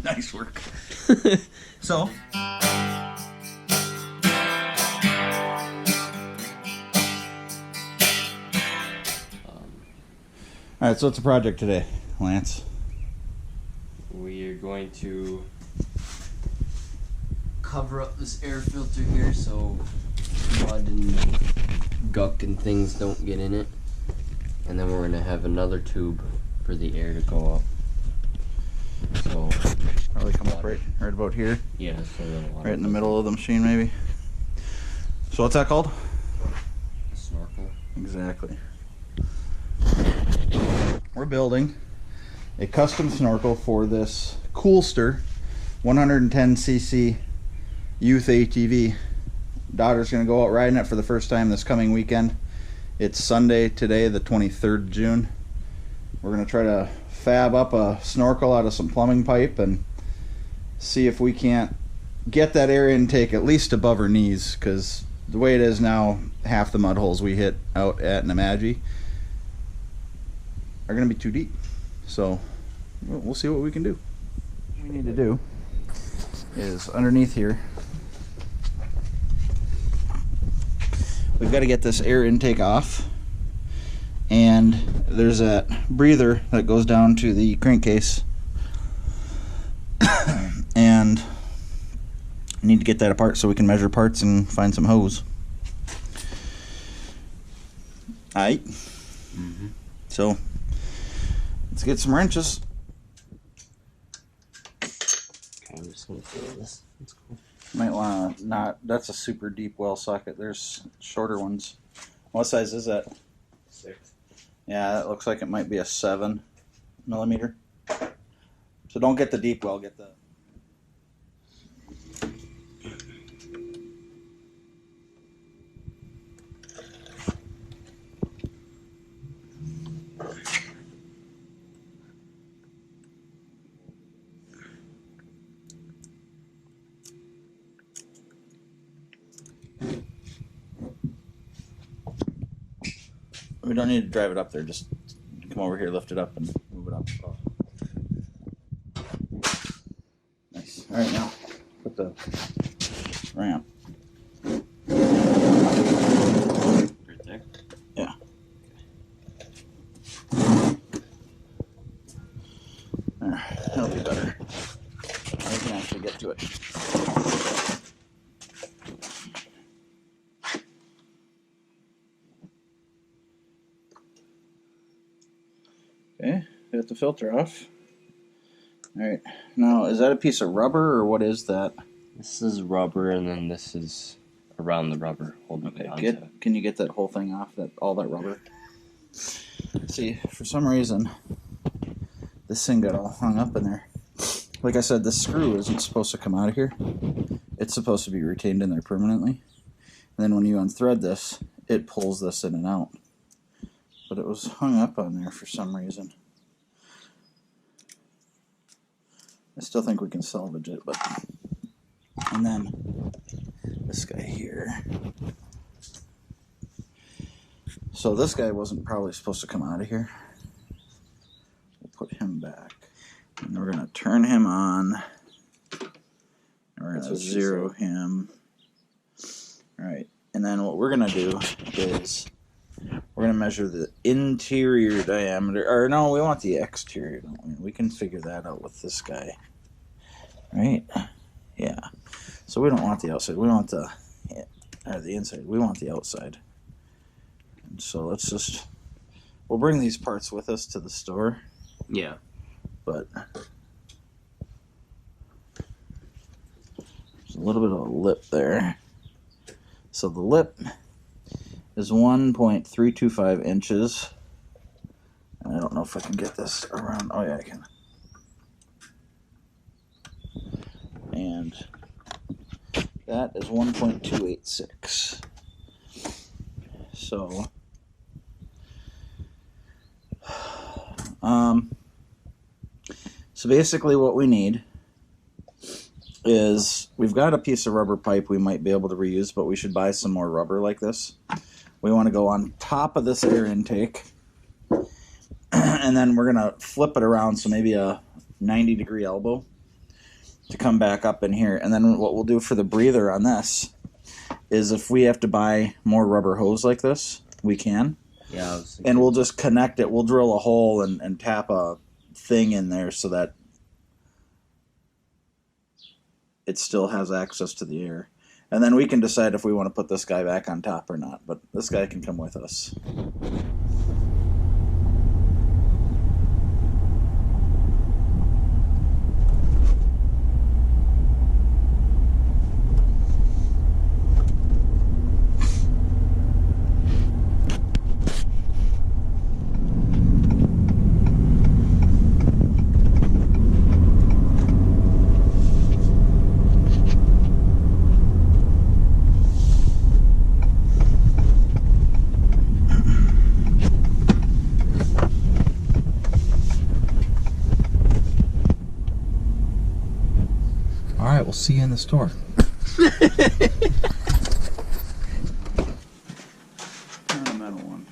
Nice work. So. Alright, so what's the project today, Lance? We are going to cover up this air filter here so mud and guck and things don't get in it. And then we're going to have another tube for the air to go up. So probably come up right about here. Yeah, so right in the middle of the machine, maybe. So what's that called? A snorkel. Exactly. We're building a custom snorkel for this Coolster 110cc youth ATV. Daughter's gonna go out riding it for the first time this coming weekend. It's Sunday today, the 23rd of June. We're gonna try to fab up a snorkel out of some plumbing pipe and see if we can't get that air intake at least above her knees, because the way it is now, half the mud holes we hit out at Namaji are going to be too deep. So we'll see what we can do. What we need to do is underneath here, we've got to get this air intake off, and there's that breather that goes down to the crankcase and I need to get that apart so we can measure parts and find some hose. Alright. So let's get some wrenches. Okay, I'm just gonna feel this. That's cool. Might want to not. That's a super deep well socket. There's shorter ones. What size is that? 6. Yeah, that looks like it might be a 7mm. So don't get the deep well. Get the. We don't need to drive it up there, just come over here, lift it up, and move it up. Nice. Alright, now put the ramp. Right there? Yeah. There, that'll be better. I can actually get to it. Okay, got the filter off. Alright, now is that a piece of rubber or what is that? This is rubber, and then this is around the rubber holding it onto it. Can you get that whole thing off, all that rubber? See, for some reason, this thing got all hung up in there. Like I said, this screw isn't supposed to come out of here. It's supposed to be retained in there permanently. And then when you unthread this, it pulls this in and out. But it was hung up on there for some reason. I still think we can salvage it, but... And then this guy here. So this guy wasn't probably supposed to come out of here. We'll put him back. And we're going to turn him on. And we're going to zero him. Alright, and then what we're going to do is we're going to measure the interior diameter. Or no, we want the exterior, don't we? We can figure that out with this guy. Right? Yeah. So we don't want the outside. We want the inside. We want the outside. And so let's just... We'll bring these parts with us to the store. Yeah. But there's a little bit of a lip there. So the lip is 1.325 inches. And I don't know if I can get this around. Oh yeah, I can. And that is 1.286. So so basically what we need is, we've got a piece of rubber pipe we might be able to reuse, but we should buy some more rubber like this. We want to go on top of this air intake, and then we're going to flip it around, so maybe a 90-degree elbow. to come back up in here. And then what we'll do for the breather on this is if we have to buy more rubber hose like this, we can. Yeah. And we'll just connect it. We'll drill a hole and tap a thing in there so that it still has access to the air. And then we can decide if we want to put this guy back on top or not. But this guy can come with us. All right, we'll see you in the store. Metal one.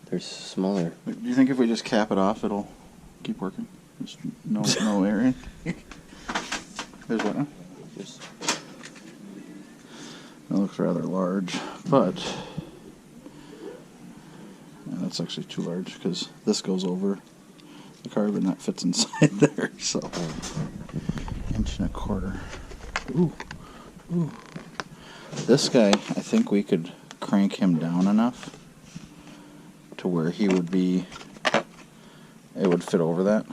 There's smaller. Do you think if we just cap it off, it'll keep working? There's no air in. There's what now? Just It looks rather large, but yeah, that's actually too large because this goes over the carbon that fits inside there. So, 1.25 inches. Ooh. This guy, I think we could crank him down enough to where he would be. It would fit over that.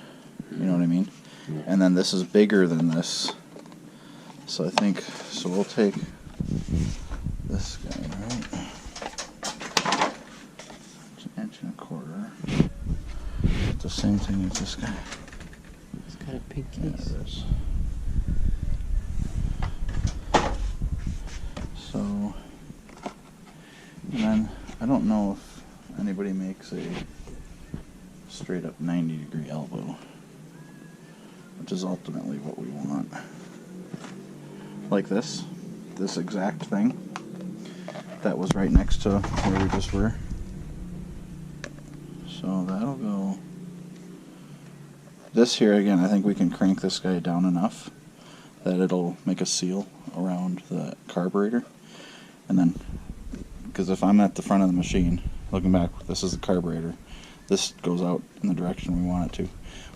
You know what I mean? Yeah. And then this is bigger than this. So I think, so we'll take this guy, right? It's 1.25 inches. It's the same thing as this guy. It's got a pink Yeah, case. it is. So, and then I don't know if anybody makes a straight up 90-degree elbow, which is ultimately what we want. Like this exact thing that was right next to where we just were. So that'll go. This here again, I think we can crank this guy down enough that it'll make a seal around the carburetor. And then, because if I'm at the front of the machine, looking back, this is the carburetor. This goes out in the direction we want it to.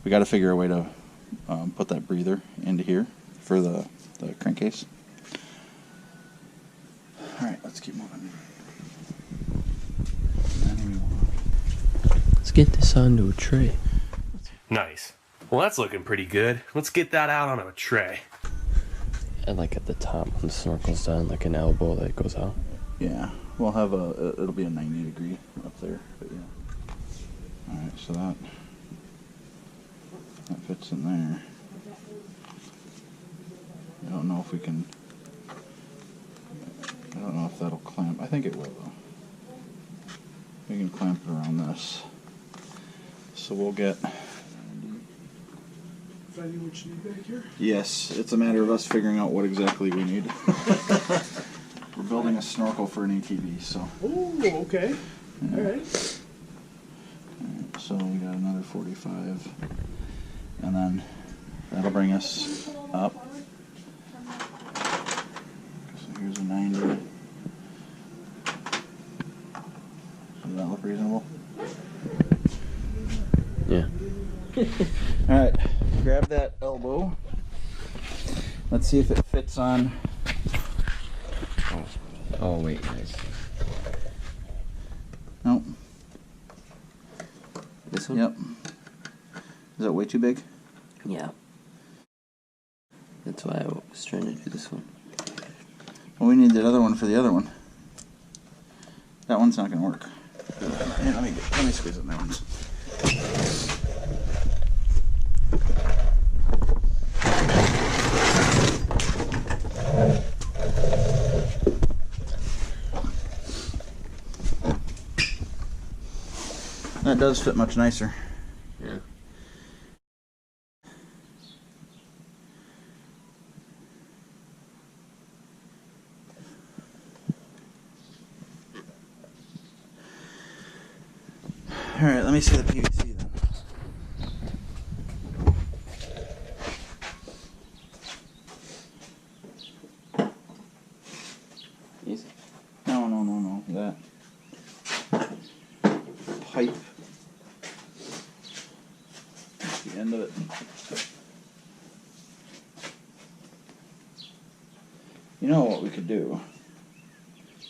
We got to figure a way to put that breather into here for the crankcase. All right, let's keep moving. Let's get this onto a tray. Nice. Well, that's looking pretty good. Let's get that out on a tray. And like at the top when the snorkel's done, like an elbow that goes out. Yeah, we'll have it'll be a 90-degree up there, but yeah. All right, so that fits in there. I don't know if we can. I don't know if that'll clamp. I think it will though. We can clamp it around this. So we'll get. Finding what you need back here? Yes, it's a matter of us figuring out what exactly we need. We're building a snorkel for an ATV, so. Oh, okay. Yeah. All right. So we got another 45, and then that'll bring us up. So here's a 90. Does that look reasonable? Yeah. All right, grab that elbow. Let's see if it fits on. Oh wait, guys. Nope. This one? Yep. Is that way too big? Yeah. That's why I was trying to do this one. Well, we need the other one for the other one. That one's not going to work. Yeah, let me squeeze it in there once. That does fit much nicer. Yeah. All right, let me see the PVC then. end of it. You know what we could do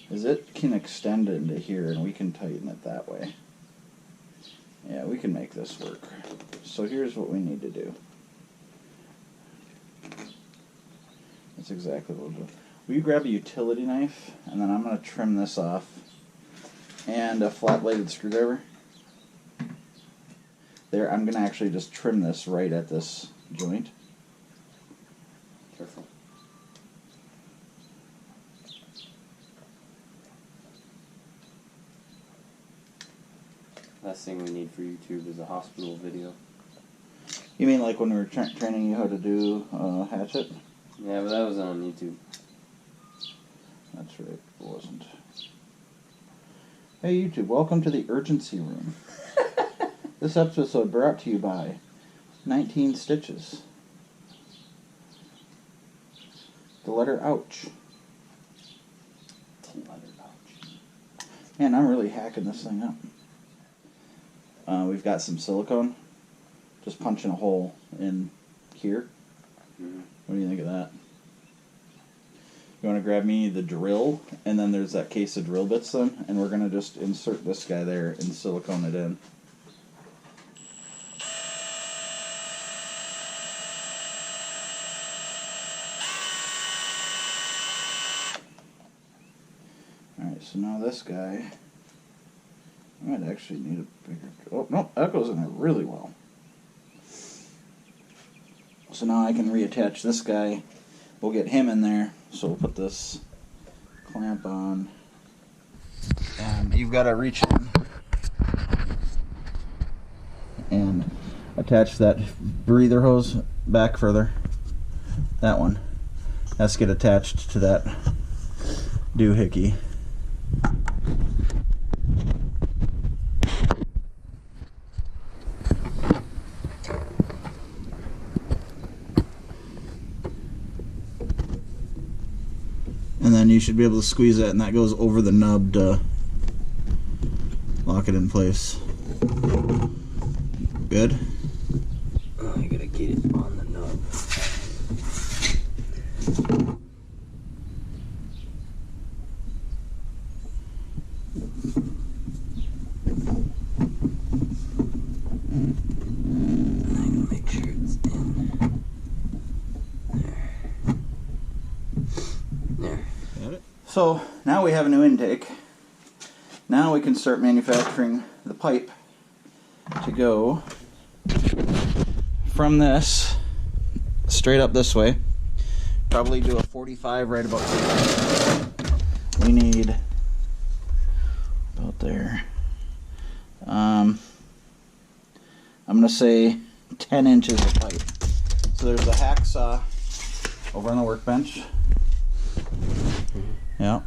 is it can extend into here and we can tighten it that way. Yeah, we can make this work. So here's what we need to do. That's exactly what we'll do. Will you grab a utility knife, and then I'm going to trim this off, and a flat-bladed screwdriver. There, I'm going to actually just trim this right at this joint. Careful. Last thing we need for YouTube is a hospital video. You mean like when we were training you how to do hatchet? Yeah, but that was on YouTube. That's right, it wasn't. Hey YouTube, welcome to the urgency room. This episode brought to you by 19 Stitches. The letter ouch. The letter ouch. Man, I'm really hacking this thing up. We've got some silicone. Just punching a hole in here. Mm-hmm. What do you think of that? You want to grab me the drill, and then there's that case of drill bits then, and we're going to just insert this guy there and silicone it in. Alright, so now this guy, I might actually need a bigger, oh no, that goes in there really well. So now I can reattach this guy, we'll get him in there, so we'll put this clamp on, and you've got to reach in and attach that breather hose back further. That one has to get attached to that doohickey. And then you should be able to squeeze that, and that goes over the nub to lock it in place. Good? Oh, I gotta get it on the nub. I'm gonna make sure it's in. There. Got it. So now we have a new intake. Now we can start manufacturing the pipe to go from this straight up this way. Probably do a 45 right about here. We need about there. I'm gonna say 10 inches of pipe. So there's a hacksaw over on the workbench. Yeah,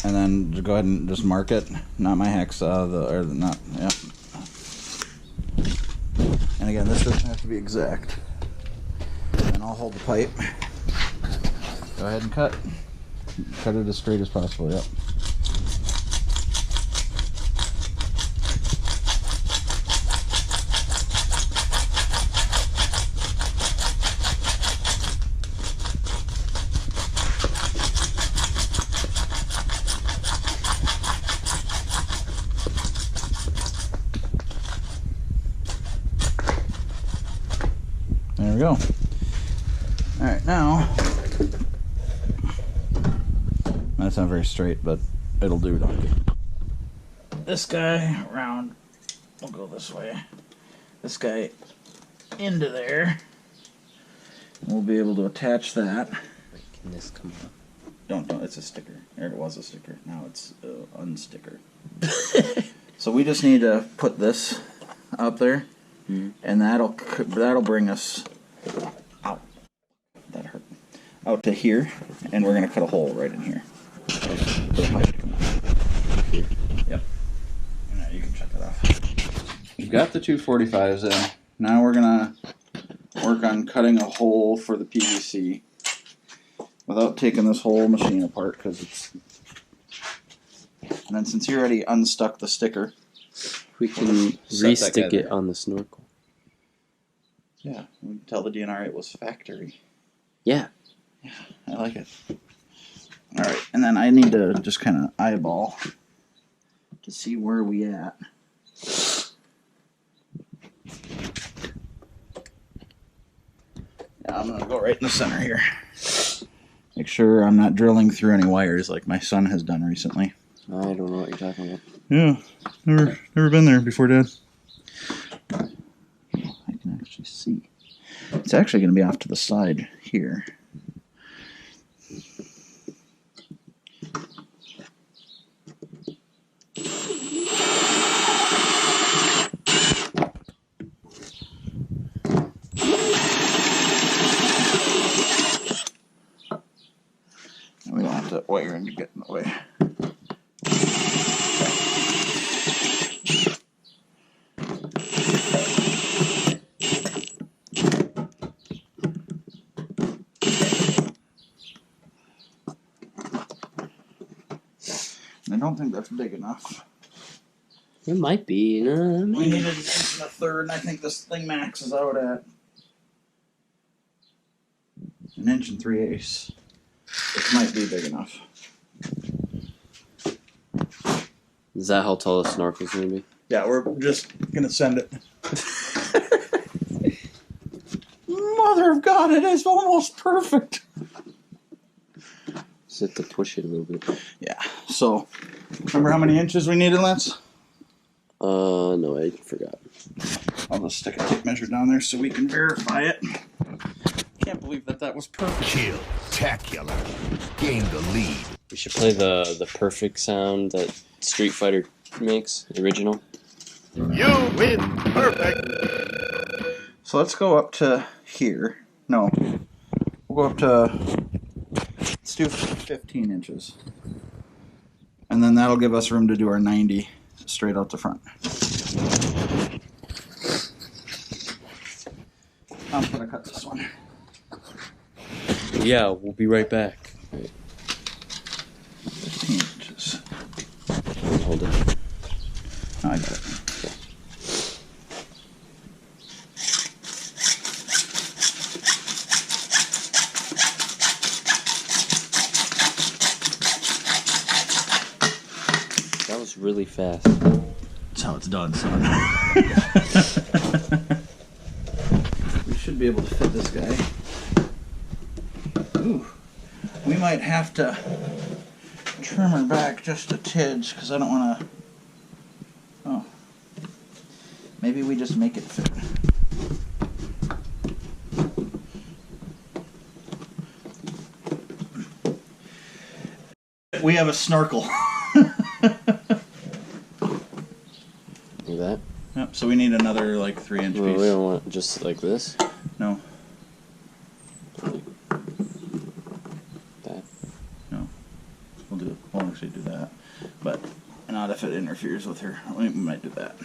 and then just go ahead and just mark it. Not my hacksaw, yeah. And again, this doesn't have to be exact. And I'll hold the pipe. Go ahead and cut. Cut it as straight as possible, yep. There we go. Alright, now, that's not very straight, but it'll do, donkey. This guy around, we'll go this way. This guy into there. We'll be able to attach that. Wait, can this come up? Don't, it's a sticker. There it was a sticker. Now it's unsticker. So we just need to put this up there, and that'll bring us out. That hurt. Out to here, and we're gonna cut a hole right in here. For the pipe to come out. Here. Yep. Now you can shut that off. We've got the 245s in. Now we're gonna work on cutting a hole for the PVC without taking this whole machine apart, because it's. And then since you already unstuck the sticker, We can set that guy re-stick it there. on the snorkel. Yeah, we can tell the DNR it was factory. Yeah. Yeah, I like it. All right, and then I need to just kind of eyeball to see where we at. Yeah, I'm gonna go right in the center here. Make sure I'm not drilling through any wires like my son has done recently. I don't know what you're talking about. Yeah, never been there before, Dad. I can actually see. It's actually going to be off to the side here. And we don't have that wiring to get in the way. I don't think that's big enough. It might be. We needed an inch and a third, and I think this thing maxes out at 1 3/8. This might be big enough. Is that how tall the snorkel's gonna be? Yeah, we're just gonna send it. Mother of God, it is almost perfect. Just have to push it a little bit. Yeah, so, remember how many inches we needed, Lance? No, I forgot. I'll just stick a tape measure down there so we can verify it. Can't believe that was perfect. Kill-tacular. Gain the lead. We should play the perfect sound that Street Fighter makes, the original. You win. Perfect. So let's go up to here. No, we'll go up to, let's do 15 inches. And then that'll give us room to do our 90 straight out the front. I'm gonna cut this one. Yeah, we'll be right back. Right. 15 inches. Hold it. Oh, I got it. That was really fast. That's how it's done, son. We should be able to fit this guy. Ooh. We might have to trim her back just a tidge because I don't want to. Oh. Maybe we just make it fit. We have a snorkel. Like that? Yep, so we need another like 3-inch Well, piece. we don't want it just like this. No. That. No. We'll actually do that. But not if it interferes with her. We might do that.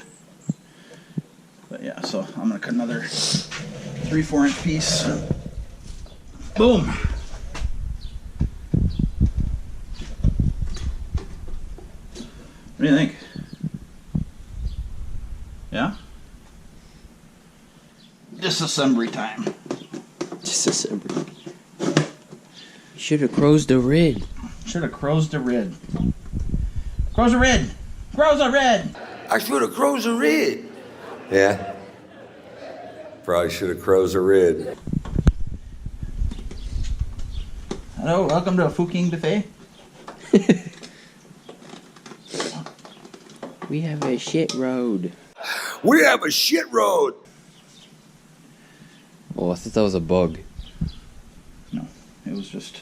But yeah, so I'm gonna cut another 3-4-inch piece. Boom! What do you think? Yeah? Disassembly time. Disassembly. Should have closed the red. Should have crows the red. Crows a red! Crows a red! I should have crows a red. Yeah. Probably should have crows a red. Hello, welcome to a Fuking buffet. We have a shit road. We have a shit road. Oh, I thought that was a bug. No, it was just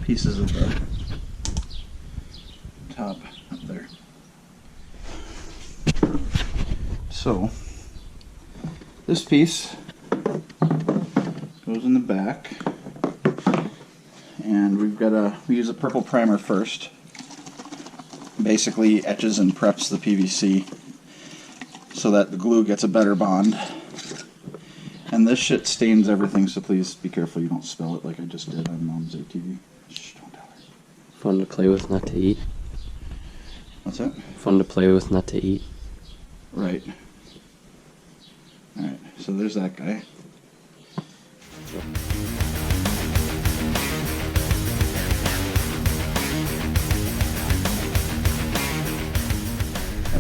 pieces of the top up there. So, this piece goes in the back, and we use a purple primer first. Basically etches and preps the PVC so that the glue gets a better bond. And this shit stains everything, so please be careful you don't spill it like I just did on Mom's ATV. Shh, don't tell her. Fun to play with, not to eat. What's that? Fun to play with, not to eat. Right. Alright, so there's that guy.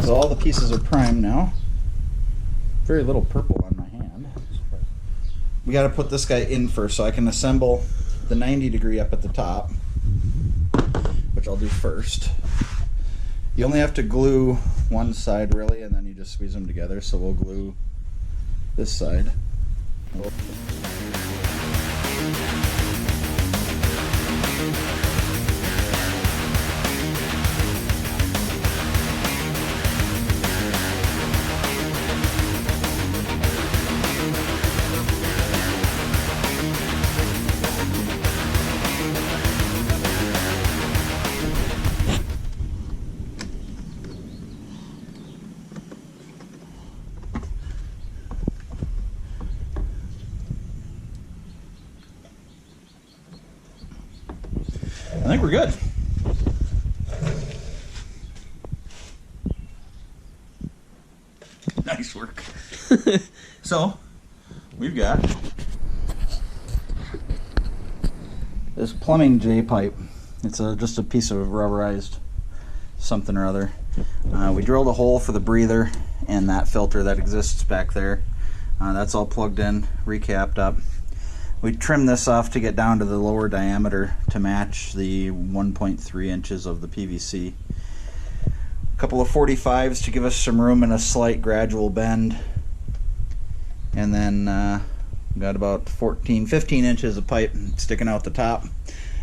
So all the pieces are primed now. Very little purple on my hand. We got to put this guy in first so I can assemble the 90 degree up at the top, which I'll do first. You only have to glue one side really, and then you just squeeze them together. So we'll glue this side. I think we're good. Nice work. So, we've got this plumbing J-pipe. It's just a piece of rubberized something or other. We drilled a hole for the breather and that filter that exists back there. That's all plugged in, recapped up. We trimmed this off to get down to the lower diameter to match the 1.3 inches of the PVC. A couple of 45s to give us some room and a slight gradual bend. And then got about 15 inches of pipe sticking out the top.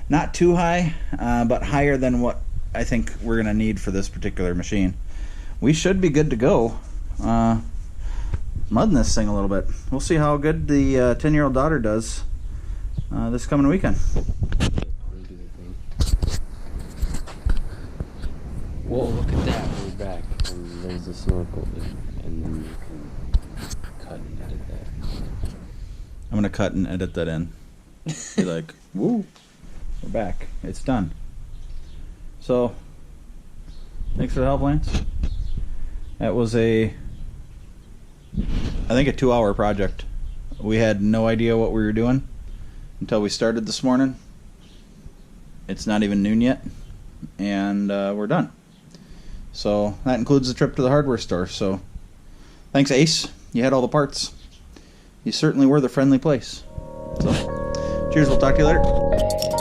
Not too high, but higher than what I think we're going to need for this particular machine. We should be good to go. Mudding this thing a little bit. We'll see how good the 10-year-old daughter does this coming weekend. Whoa, look at that. We're back. And there's the snorkel there. And then you can cut and edit that. I'm going to cut and edit that in. Be like, woo, we're back. It's done. So, thanks for the help, Lance. That was I think a 2-hour project. We had no idea what we were doing until we started this morning. It's not even noon yet, and we're done. So that includes the trip to the hardware store. So thanks, Ace. You had all the parts. You certainly were the friendly place. So cheers, we'll talk to you later.